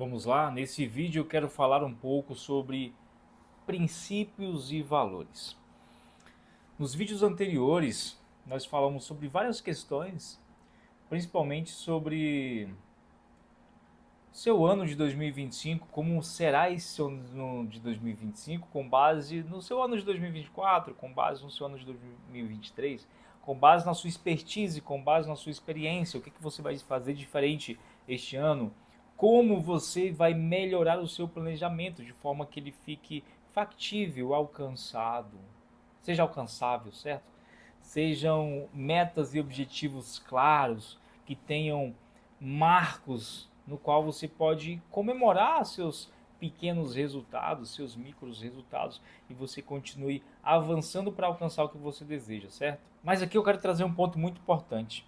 Vamos lá, nesse vídeo eu quero falar um pouco sobre princípios e valores. Nos vídeos anteriores, nós falamos sobre várias questões, principalmente sobre seu ano de 2025, como será esse ano de 2025, com base no seu ano de 2024, com base no seu ano de 2023, com base na sua expertise, com base na sua experiência, o que você vai fazer diferente este ano, como você vai melhorar o seu planejamento de forma que ele fique factível, alcançado, seja alcançável, certo? Sejam metas e objetivos claros, que tenham marcos no qual você pode comemorar seus pequenos resultados, seus micros resultados, e você continue avançando para alcançar o que você deseja, certo? Mas aqui eu quero trazer um ponto muito importante.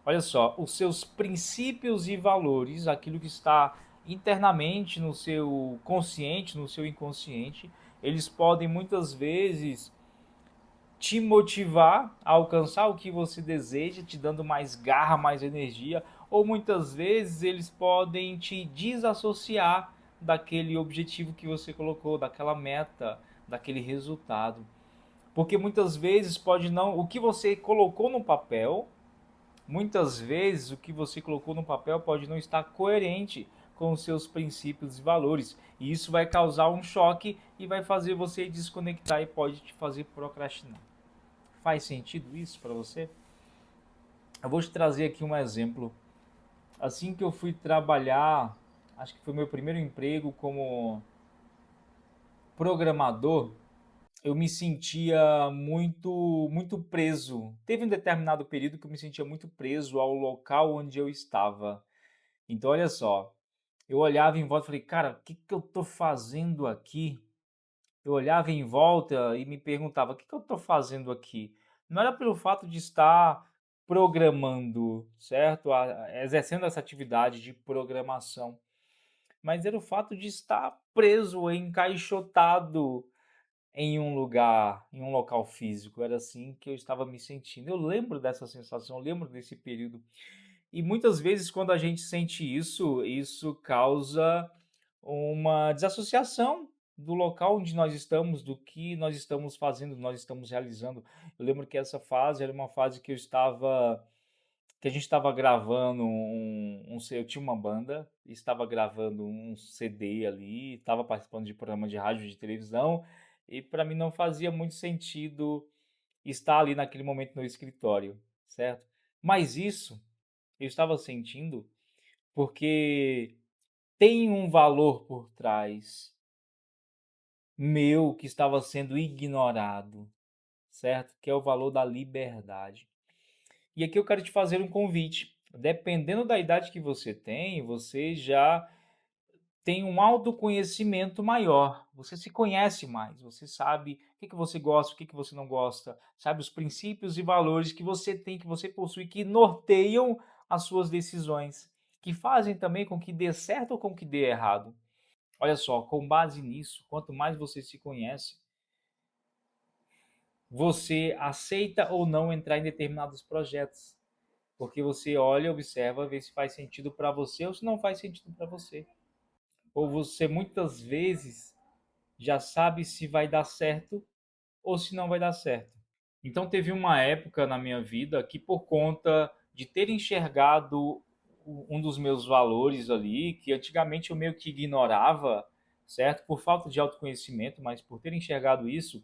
Olha só, os seus princípios e valores, aquilo que está internamente no seu consciente, no seu inconsciente, eles podem muitas vezes te motivar a alcançar o que você deseja, te dando mais garra, mais energia, ou muitas vezes eles podem te desassociar daquele objetivo que você colocou, daquela meta, daquele resultado. Porque muitas vezes pode não, o que você colocou no papel, muitas vezes o que você colocou no papel pode não estar coerente com os seus princípios e valores. E isso vai causar um choque e vai fazer você desconectar e pode te fazer procrastinar. Faz sentido isso para você? Eu vou te trazer aqui um exemplo. Assim que eu fui trabalhar, acho que foi meu primeiro emprego como programador, eu me sentia muito preso. Teve um determinado período que eu me sentia muito preso ao local onde eu estava. Então, olha só, eu olhava em volta e falei, cara, o que eu estou fazendo aqui? Eu olhava em volta e me perguntava: "O que eu estou fazendo aqui?". Não era pelo fato de estar programando, certo? Exercendo essa atividade de programação, mas era o fato de estar preso, encaixotado em um lugar, em um local físico. Era assim que eu estava me sentindo. Eu lembro dessa sensação, eu lembro desse período. E muitas vezes quando a gente sente isso, isso causa uma desassociação do local onde nós estamos, do que nós estamos fazendo, nós estamos realizando. Eu lembro que essa fase era uma fase que a gente estava gravando eu tinha uma banda, e estava gravando um CD ali, estava participando de programa de rádio, de televisão, e para mim não fazia muito sentido estar ali naquele momento no escritório, certo? Mas isso eu estava sentindo porque tem um valor por trás meu que estava sendo ignorado, certo? Que é o valor da liberdade. E aqui eu quero te fazer um convite. Dependendo da idade que você já tem um autoconhecimento maior. Você se conhece mais, você sabe o que você gosta, o que você não gosta, sabe os princípios e valores que você tem, que você possui, que norteiam as suas decisões, que fazem também com que dê certo ou com que dê errado. Olha só, com base nisso, quanto mais você se conhece, você aceita ou não entrar em determinados projetos, porque você olha, observa, vê se faz sentido para você ou se não faz sentido para você. Ou você muitas vezes já sabe se vai dar certo ou se não vai dar certo. Então teve uma época na minha vida que, por conta de ter enxergado um dos meus valores ali, que antigamente eu meio que ignorava, certo? Por falta de autoconhecimento, mas por ter enxergado isso,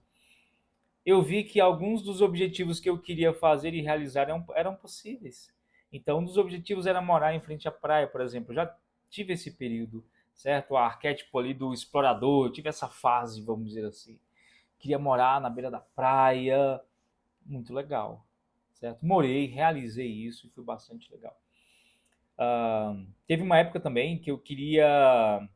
eu vi que alguns dos objetivos que eu queria fazer e realizar eram possíveis. Então, um dos objetivos era morar em frente à praia, por exemplo. Eu já tive esse período, certo? O arquétipo ali do explorador, eu tive essa fase, vamos dizer assim. Queria morar na beira da praia, muito legal, certo? Morei, realizei isso e foi bastante legal. Teve uma época também que eu queria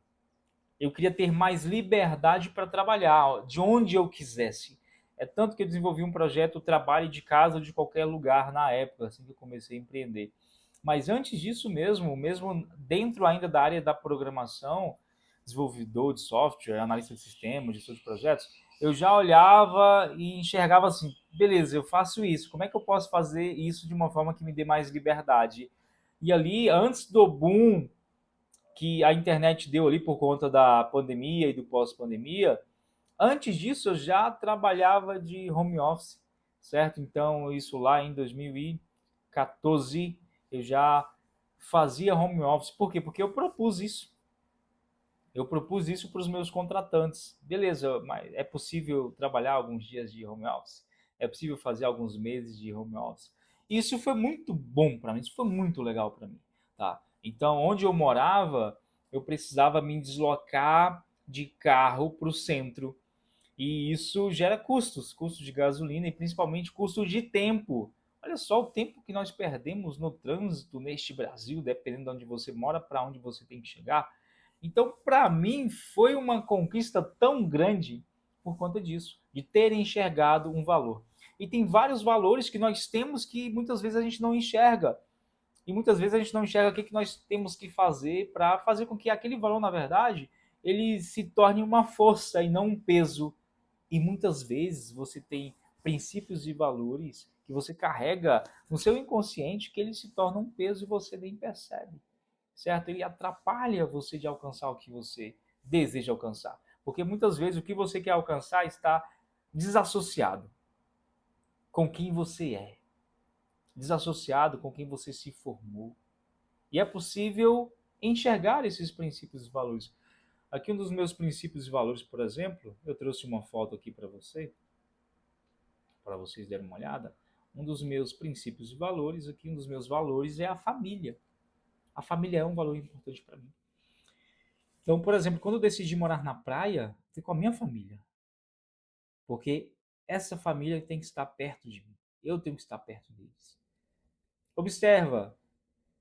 ter mais liberdade para trabalhar, de onde eu quisesse. É tanto que eu desenvolvi um projeto trabalho de casa ou de qualquer lugar na época, assim que eu comecei a empreender. Mas antes disso mesmo dentro ainda da área da programação, desenvolvedor de software, analista de sistemas, gestor de projetos, eu já olhava e enxergava assim, beleza, eu faço isso, como é que eu posso fazer isso de uma forma que me dê mais liberdade? E ali, antes do boom que a internet deu ali por conta da pandemia e do pós-pandemia, antes disso eu já trabalhava de home office, certo? Então, isso lá em 2014 eu já fazia home office. Por quê? Porque eu propus isso. Eu propus isso para os meus contratantes. Beleza, mas é possível trabalhar alguns dias de home office? É possível fazer alguns meses de home office? Isso foi muito bom para mim, isso foi muito legal para mim, tá? Então, onde eu morava, eu precisava me deslocar de carro para o centro. E isso gera custos, custos de gasolina e principalmente custos de tempo. Olha só o tempo que nós perdemos no trânsito neste Brasil, dependendo de onde você mora, para onde você tem que chegar. Então, para mim, foi uma conquista tão grande por conta disso, de ter enxergado um valor. E tem vários valores que nós temos que muitas vezes a gente não enxerga. E muitas vezes a gente não enxerga o que nós temos que fazer para fazer com que aquele valor, na verdade, ele se torne uma força e não um peso. E muitas vezes você tem princípios e valores que você carrega no seu inconsciente que ele se torna um peso e você nem percebe, certo? Ele atrapalha você de alcançar o que você deseja alcançar. Porque muitas vezes o que você quer alcançar está desassociado com quem você é, desassociado com quem você se formou. E é possível enxergar esses princípios e valores. Aqui um dos meus princípios e valores, por exemplo, eu trouxe uma foto aqui para vocês darem uma olhada. Um dos meus princípios e valores, aqui um dos meus valores é a família. A família é um valor importante para mim. Então, por exemplo, quando eu decidi morar na praia, fui com a minha família. Porque essa família tem que estar perto de mim. Eu tenho que estar perto deles. Observa,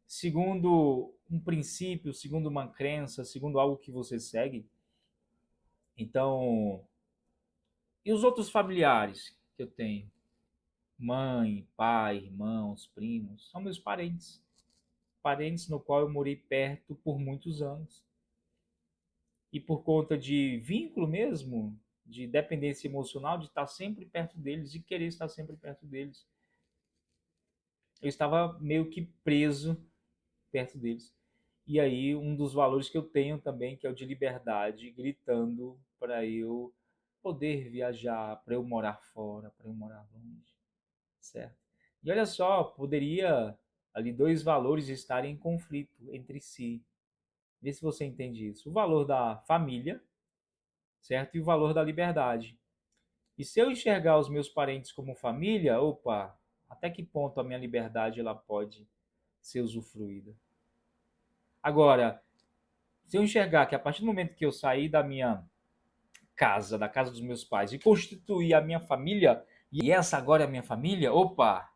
segundo um princípio, segundo uma crença, segundo algo que você segue. Então, e os outros familiares que eu tenho? Mãe, pai, irmãos, primos, são meus parentes. Parentes no qual eu morei perto por muitos anos. E por conta de vínculo mesmo, de dependência emocional, de estar sempre perto deles e querer estar sempre perto deles, eu estava meio que preso perto deles. E aí, um dos valores que eu tenho também, que é o de liberdade, gritando para eu poder viajar, para eu morar fora, para eu morar longe, certo? E olha só, poderia ali dois valores estarem em conflito entre si. Vê se você entende isso. O valor da família, certo? E o valor da liberdade. E se eu enxergar os meus parentes como família, opa, até que ponto a minha liberdade ela pode ser usufruída? Agora, se eu enxergar que a partir do momento que eu sair da minha casa, da casa dos meus pais, e constituir a minha família, e essa agora é a minha família, opa,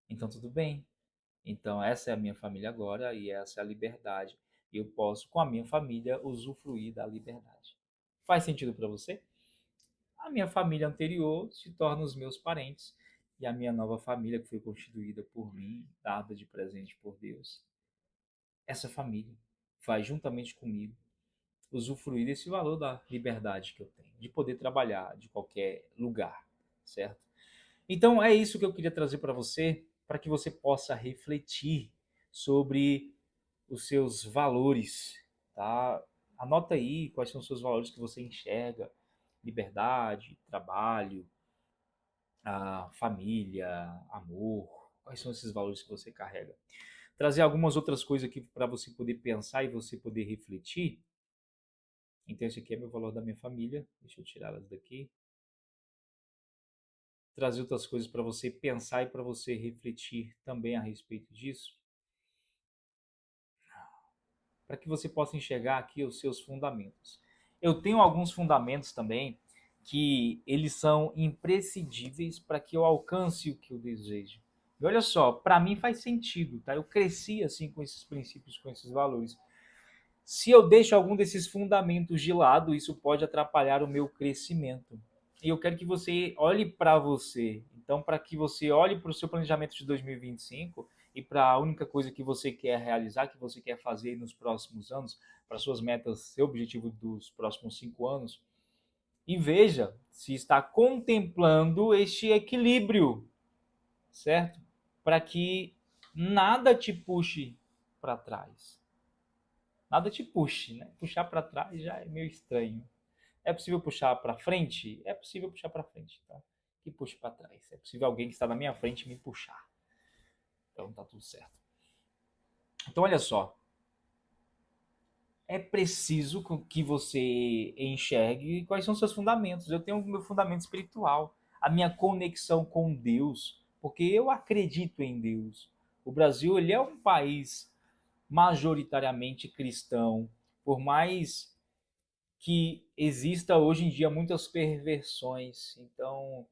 então tudo bem. Então essa é a minha família agora e essa é a liberdade. Eu posso, com a minha família, usufruir da liberdade. Faz sentido para você? A minha família anterior se torna os meus parentes e a minha nova família, que foi constituída por mim, dada de presente por Deus. Essa família vai juntamente comigo usufruir desse valor da liberdade que eu tenho, de poder trabalhar de qualquer lugar, certo? Então é isso que eu queria trazer para que você possa refletir sobre os seus valores, tá? Anota aí quais são os seus valores que você enxerga: liberdade, trabalho, a família, amor. Quais são esses valores que você carrega? Trazer algumas outras coisas aqui para você poder pensar e você poder refletir. Então, esse aqui é meu valor da minha família. Deixa eu tirar elas daqui. Trazer outras coisas para você pensar e para você refletir também a respeito disso, para que você possa enxergar aqui os seus fundamentos. Eu tenho alguns fundamentos também que eles são imprescindíveis para que eu alcance o que eu desejo. E olha só, para mim faz sentido, tá? Eu cresci assim com esses princípios, com esses valores. Se eu deixo algum desses fundamentos de lado, isso pode atrapalhar o meu crescimento. E eu quero que você olhe para você. Então, para que você olhe para o seu planejamento de 2025 e para a única coisa que você quer realizar, que você quer fazer nos próximos anos, para suas metas, seu objetivo dos próximos 5 anos, e veja se está contemplando este equilíbrio, certo? Para que nada te puxe para trás. Nada te puxe, né? Puxar para trás já é meio estranho. É possível puxar para frente? É possível puxar para frente, tá? Que puxe para trás. É possível alguém que está na minha frente me puxar. Então tá tudo certo. Então olha só, é preciso que você enxergue quais são seus fundamentos. Eu tenho o meu fundamento espiritual, a minha conexão com Deus, porque eu acredito em Deus. O Brasil, ele é um país majoritariamente cristão, por mais que exista hoje em dia muitas perversões. Então,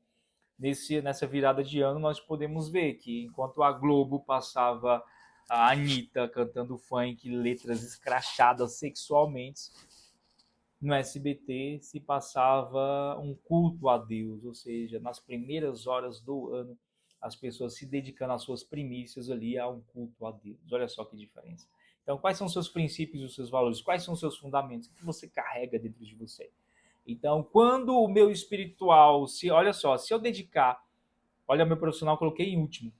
nessa virada de ano, nós podemos ver que enquanto a Globo passava a Anitta cantando funk, letras escrachadas sexualmente, no SBT se passava um culto a Deus, ou seja, nas primeiras horas do ano, as pessoas se dedicando às suas primícias ali a um culto a Deus. Olha só que diferença. Então, quais são os seus princípios e os seus valores? Quais são os seus fundamentos? O que você carrega dentro de você? Então, quando o meu espiritual, olha só, se eu dedicar, olha, meu profissional coloquei em último,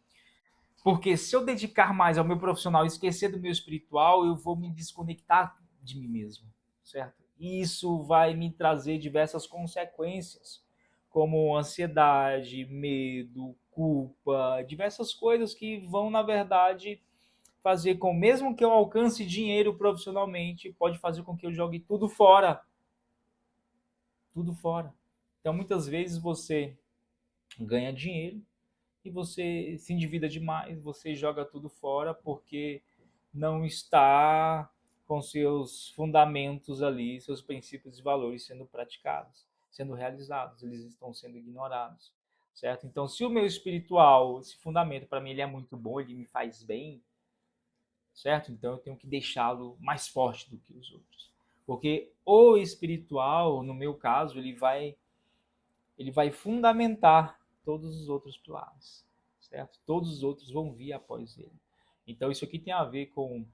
porque se eu dedicar mais ao meu profissional e esquecer do meu espiritual, eu vou me desconectar de mim mesmo, certo? E isso vai me trazer diversas consequências, como ansiedade, medo, culpa, diversas coisas que vão, na verdade, fazer com, mesmo que eu alcance dinheiro profissionalmente, pode fazer com que eu jogue tudo fora. Tudo fora. Então, muitas vezes você ganha dinheiro e você se endivida demais, você joga tudo fora porque não está com seus fundamentos ali, seus princípios e valores sendo praticados, sendo realizados, eles estão sendo ignorados, certo? Então, se o meu espiritual, esse fundamento para mim ele é muito bom, ele me faz bem, certo? Então eu tenho que deixá-lo mais forte do que os outros. Porque o espiritual, no meu caso, ele vai fundamentar todos os outros pilares, certo? Todos os outros vão vir após ele. Então isso aqui tem a ver com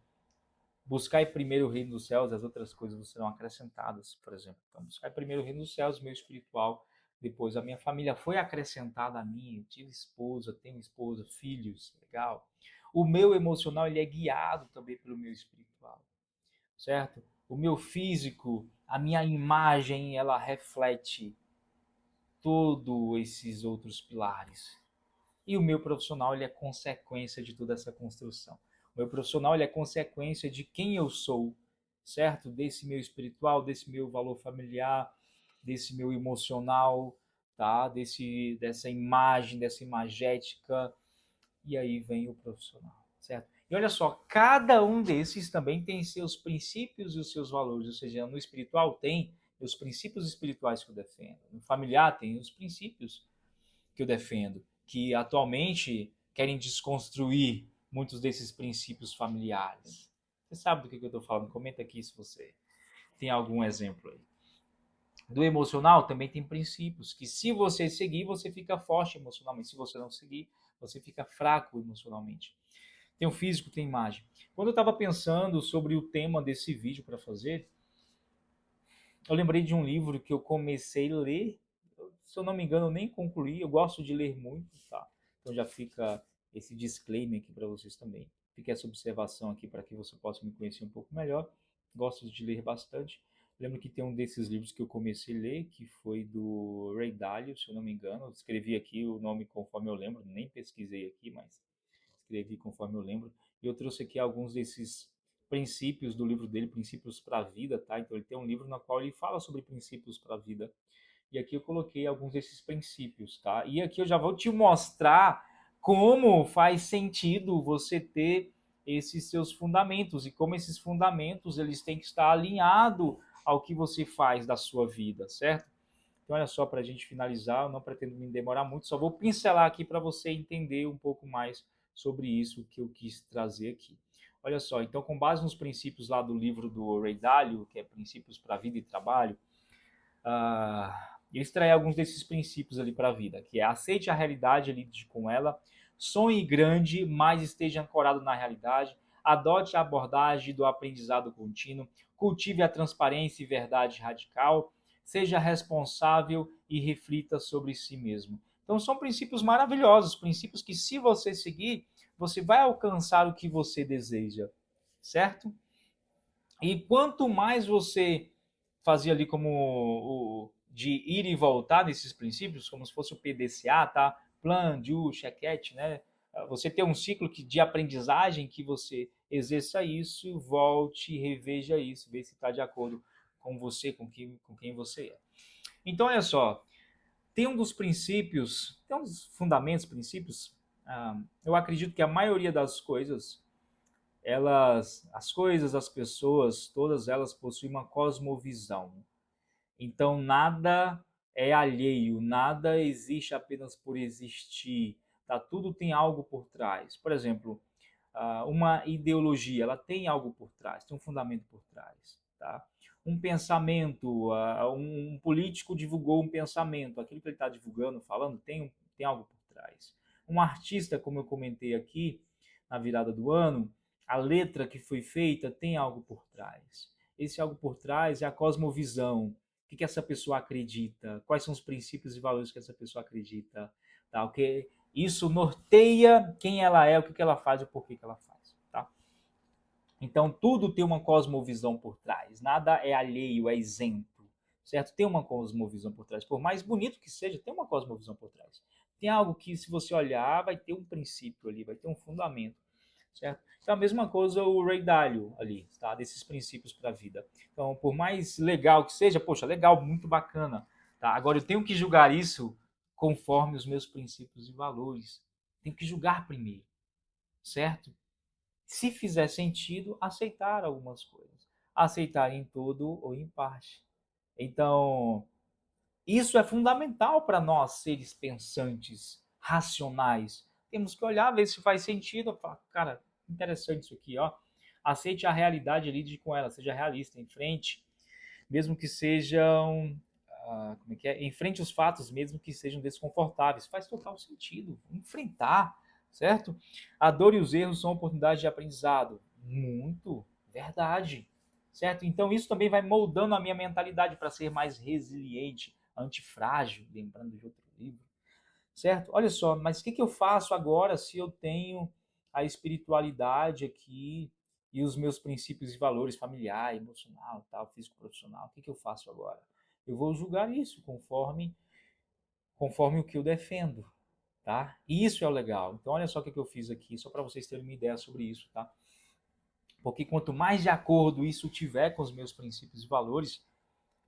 buscar primeiro o reino dos céus, as outras coisas serão acrescentadas, por exemplo. Então, buscar primeiro o reino dos céus, meu espiritual, depois a minha família foi acrescentada a mim, eu tive esposa, tenho esposa, filhos, legal. O meu emocional ele é guiado também pelo meu espiritual, certo? O meu físico, a minha imagem, ela reflete todos esses outros pilares. E o meu profissional ele é consequência de toda essa construção. O meu profissional ele é consequência de quem eu sou, certo? Desse meu espiritual, desse meu valor familiar, desse meu emocional, tá? Dessa imagem, dessa imagética. E aí vem o profissional, certo? E olha só, cada um desses também tem seus princípios e os seus valores. Ou seja, no espiritual tem os princípios espirituais que eu defendo. No familiar tem os princípios que eu defendo, que atualmente querem desconstruir muitos desses princípios familiares. Você sabe do que eu estou falando? Comenta aqui se você tem algum exemplo aí. Do emocional também tem princípios que se você seguir, você fica forte emocionalmente. Se você não seguir, você fica fraco emocionalmente. Tem o físico, tem imagem. Quando eu estava pensando sobre o tema desse vídeo para fazer, eu lembrei de um livro que eu comecei a ler, se eu não me engano, eu nem concluí, eu gosto de ler muito, tá? Então já fica esse disclaimer aqui para vocês também. Fica essa observação aqui para que você possa me conhecer um pouco melhor. Gosto de ler bastante. Lembro que tem um desses livros que eu comecei a ler, que foi do Ray Dalio, se eu não me engano. Eu escrevi aqui o nome conforme eu lembro, nem pesquisei aqui, mas escrevi conforme eu lembro. E eu trouxe aqui alguns desses princípios do livro dele, Princípios para a Vida, tá? Então ele tem um livro no qual ele fala sobre princípios para a vida. E aqui eu coloquei alguns desses princípios, tá? E aqui eu já vou te mostrar como faz sentido você ter esses seus fundamentos e como esses fundamentos eles têm que estar alinhados ao que você faz da sua vida, certo? Então, olha só, para a gente finalizar, eu não pretendo me demorar muito, só vou pincelar aqui para você entender um pouco mais sobre isso que eu quis trazer aqui. Olha só, então, com base nos princípios lá do livro do Ray Dalio, que é Princípios para a Vida e Trabalho, eu extraí alguns desses princípios ali para a vida, que é aceite a realidade, lide com ela, sonhe grande, mas esteja ancorado na realidade, adote a abordagem do aprendizado contínuo, cultive a transparência e verdade radical, seja responsável e reflita sobre si mesmo. Então são princípios maravilhosos, princípios que se você seguir, você vai alcançar o que você deseja, certo? E quanto mais você fazia ali como de ir e voltar nesses princípios, como se fosse o PDCA, tá? Plan, do, check-it, né? Você tem um ciclo de aprendizagem que você exerça isso, volte, reveja isso, vê se está de acordo com você, com quem você é. Então, olha só, tem um dos princípios, tem uns fundamentos, princípios, eu acredito que a maioria das coisas, as coisas, as pessoas, todas elas possuem uma cosmovisão. Então nada é alheio, nada existe apenas por existir, tá? Tudo tem algo por trás. Por exemplo, uma ideologia, ela tem algo por trás, tem um fundamento por trás, tá? Um pensamento, um político divulgou um pensamento, aquilo que ele está divulgando, falando, tem algo por trás. Um artista, como eu comentei aqui, na virada do ano, a letra que foi feita tem algo por trás. Esse algo por trás é a cosmovisão. O que essa pessoa acredita? Quais são os princípios e valores que essa pessoa acredita? Tá? Isso norteia quem ela é, o que ela faz e o porquê que ela faz. Tá? Então, tudo tem uma cosmovisão por trás. Nada é alheio, é isento. Certo? Tem uma cosmovisão por trás. Por mais bonito que seja, tem uma cosmovisão por trás. Tem algo que, se você olhar, vai ter um princípio ali, vai ter um fundamento. Certo? Então, a mesma coisa o Ray Dalio ali, tá? Desses princípios para a vida. Então, por mais legal que seja, poxa, legal, muito bacana. Tá? Agora, eu tenho que julgar isso conforme os meus princípios e valores. Tenho que julgar primeiro, certo? Se fizer sentido, aceitar algumas coisas. Aceitar em todo ou em parte. Então, isso é fundamental para nós, seres pensantes, racionais. Temos que olhar, ver se faz sentido. Falar, cara, interessante isso aqui, ó. Aceite a realidade e lide com ela, seja realista, enfrente, mesmo que sejam, como é que é? Enfrente os fatos, mesmo que sejam desconfortáveis. Faz total sentido. Enfrentar, certo? A dor e os erros são oportunidades de aprendizado. Muito verdade, certo? Então isso também vai moldando a minha mentalidade para ser mais resiliente, antifrágil, lembrando de outro livro, certo? Olha só, mas o que eu faço agora se eu tenho a espiritualidade aqui e os meus princípios e valores familiar, emocional, tal, físico, profissional? O que eu faço agora? Eu vou julgar isso conforme o que eu defendo, tá? Isso é o legal. Então olha só o que eu fiz aqui, só para vocês terem uma ideia sobre isso, tá? Porque quanto mais de acordo isso tiver com os meus princípios e valores,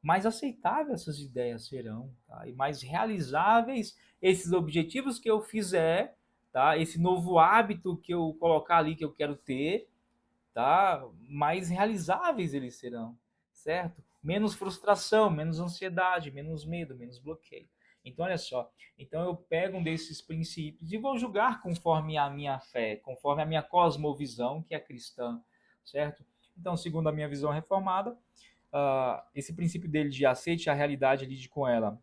mais aceitáveis essas ideias serão, tá? E mais realizáveis esses objetivos que eu fizer, tá? Esse novo hábito que eu colocar ali que eu quero ter, tá? Mais realizáveis eles serão, certo? Menos frustração, menos ansiedade, menos medo, menos bloqueio. Então, olha só. Então, eu pego um desses princípios e vou julgar conforme a minha fé, conforme a minha cosmovisão, que é cristã, certo? Então, segundo a minha visão reformada, esse princípio dele de aceite a realidade e lide com ela.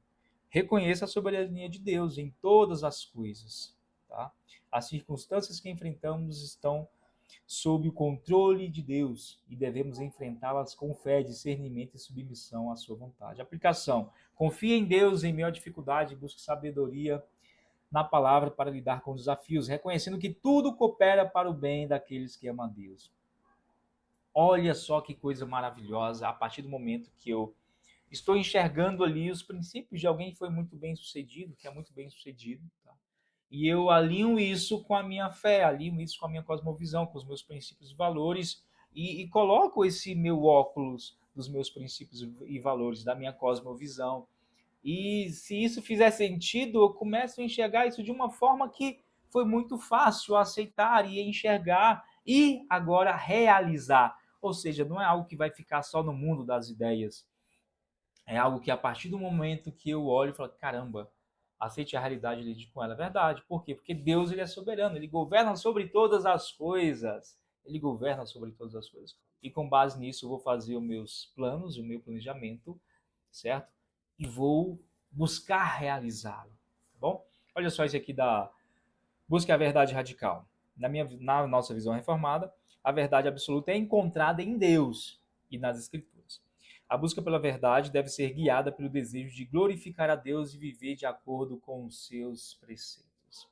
Reconheça a soberania de Deus em todas as coisas. Tá? As circunstâncias que enfrentamos estão sob o controle de Deus e devemos enfrentá-las com fé, discernimento e submissão à sua vontade. Aplicação. Confie em Deus em meio à dificuldade, busque sabedoria na palavra para lidar com os desafios, reconhecendo que tudo coopera para o bem daqueles que amam a Deus. Olha só que coisa maravilhosa, a partir do momento que eu estou enxergando ali os princípios de alguém que foi muito bem sucedido, que é muito bem sucedido, tá? E eu alinho isso com a minha fé, alinho isso com a minha cosmovisão, com os meus princípios e valores, e coloco esse meu óculos dos meus princípios e valores, da minha cosmovisão. E se isso fizer sentido, eu começo a enxergar isso de uma forma que foi muito fácil aceitar e enxergar e agora realizar. Ou seja, não é algo que vai ficar só no mundo das ideias. É algo que a partir do momento que eu olho e falo, caramba, aceite a realidade e lide com ela. É verdade. Por quê? Porque Deus ele é soberano, ele governa sobre todas as coisas. Ele governa sobre todas as coisas. E com base nisso eu vou fazer os meus planos, o meu planejamento, certo? E vou buscar realizá-lo, tá bom? Olha só isso aqui da busca a verdade radical. Na nossa visão reformada, a verdade absoluta é encontrada em Deus e nas Escrituras. A busca pela verdade deve ser guiada pelo desejo de glorificar a Deus e viver de acordo com os seus preceitos.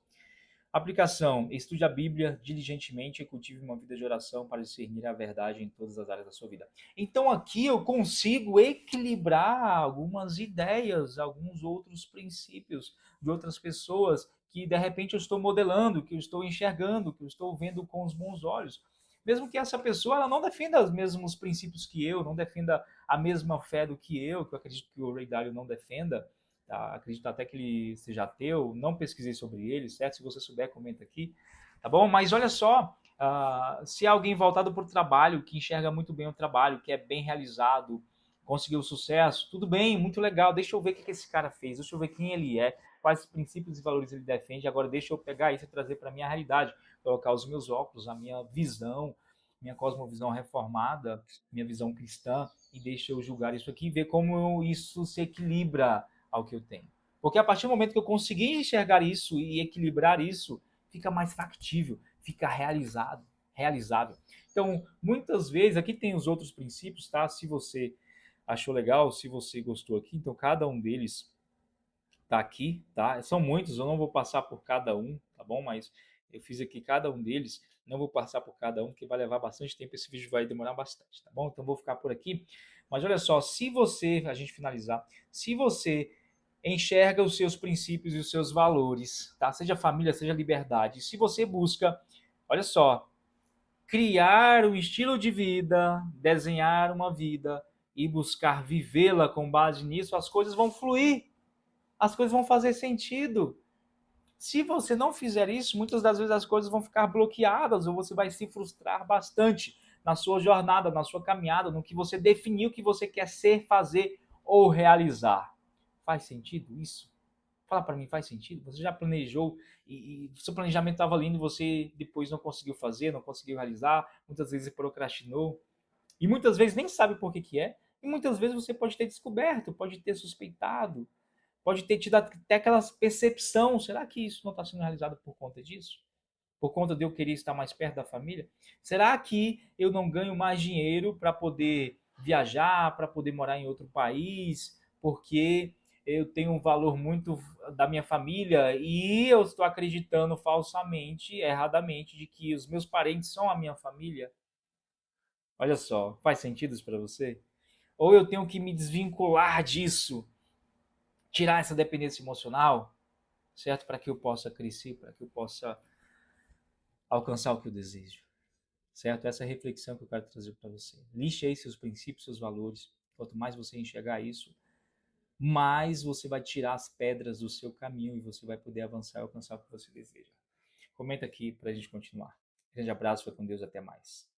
Aplicação: estude a Bíblia diligentemente e cultive uma vida de oração para discernir a verdade em todas as áreas da sua vida. Então aqui eu consigo equilibrar algumas ideias, alguns outros princípios de outras pessoas que de repente eu estou modelando, que eu estou enxergando, que eu estou vendo com os bons olhos. Mesmo que essa pessoa ela não defenda os mesmos princípios que eu, não defenda a mesma fé do que eu acredito que o Ray Dalio não defenda, tá? Acredito até que ele seja ateu, não pesquisei sobre ele, certo? Se você souber, comenta aqui, tá bom? Mas olha só, se é alguém voltado para o trabalho, que enxerga muito bem o trabalho, que é bem realizado, conseguiu sucesso, tudo bem, muito legal, deixa eu ver o que esse cara fez, deixa eu ver quem ele é, quais princípios e valores ele defende, agora deixa eu pegar isso e trazer para a minha realidade, colocar os meus óculos, a minha visão, minha cosmovisão reformada, minha visão cristã, e deixa eu julgar isso aqui e ver como isso se equilibra ao que eu tenho. Porque a partir do momento que eu conseguir enxergar isso e equilibrar isso, fica mais factível, fica realizável. Então, muitas vezes, aqui tem os outros princípios, tá? Se você achou legal, se você gostou aqui, então cada um deles tá aqui, tá? São muitos, eu não vou passar por cada um, tá bom? Mas eu fiz aqui cada um deles, não vou passar por cada um, porque vai levar bastante tempo, esse vídeo vai demorar bastante, tá bom? Então vou ficar por aqui. Mas olha só, se você, a gente finalizar, se você enxerga os seus princípios e os seus valores, tá? Seja família, seja liberdade. Se você busca, olha só, criar um estilo de vida, desenhar uma vida e buscar vivê-la com base nisso, as coisas vão fluir, as coisas vão fazer sentido. Se você não fizer isso, muitas das vezes as coisas vão ficar bloqueadas ou você vai se frustrar bastante na sua jornada, na sua caminhada, no que você definiu que você quer ser, fazer ou realizar. Faz sentido isso? Fala para mim, faz sentido? Você já planejou e seu planejamento estava lindo e você depois não conseguiu fazer, não conseguiu realizar, muitas vezes procrastinou e muitas vezes nem sabe por que que é, e muitas vezes você pode ter descoberto, pode ter suspeitado, pode ter tido até aquela percepção, será que isso não está sendo realizado por conta disso? Por conta de eu querer estar mais perto da família? Será que eu não ganho mais dinheiro para poder viajar, para poder morar em outro país, porque eu tenho um valor muito da minha família e eu estou acreditando falsamente, erradamente, de que os meus parentes são a minha família? Olha só, faz sentido isso para você? Ou eu tenho que me desvincular disso, tirar essa dependência emocional, certo? Para que eu possa crescer, para que eu possa alcançar o que eu desejo, certo? Essa é a reflexão que eu quero trazer para você. Lixe aí seus princípios, seus valores. Quanto mais você enxergar isso, mais você vai tirar as pedras do seu caminho e você vai poder avançar e alcançar o que você deseja. Comenta aqui para a gente continuar. Grande abraço, foi com Deus, até mais.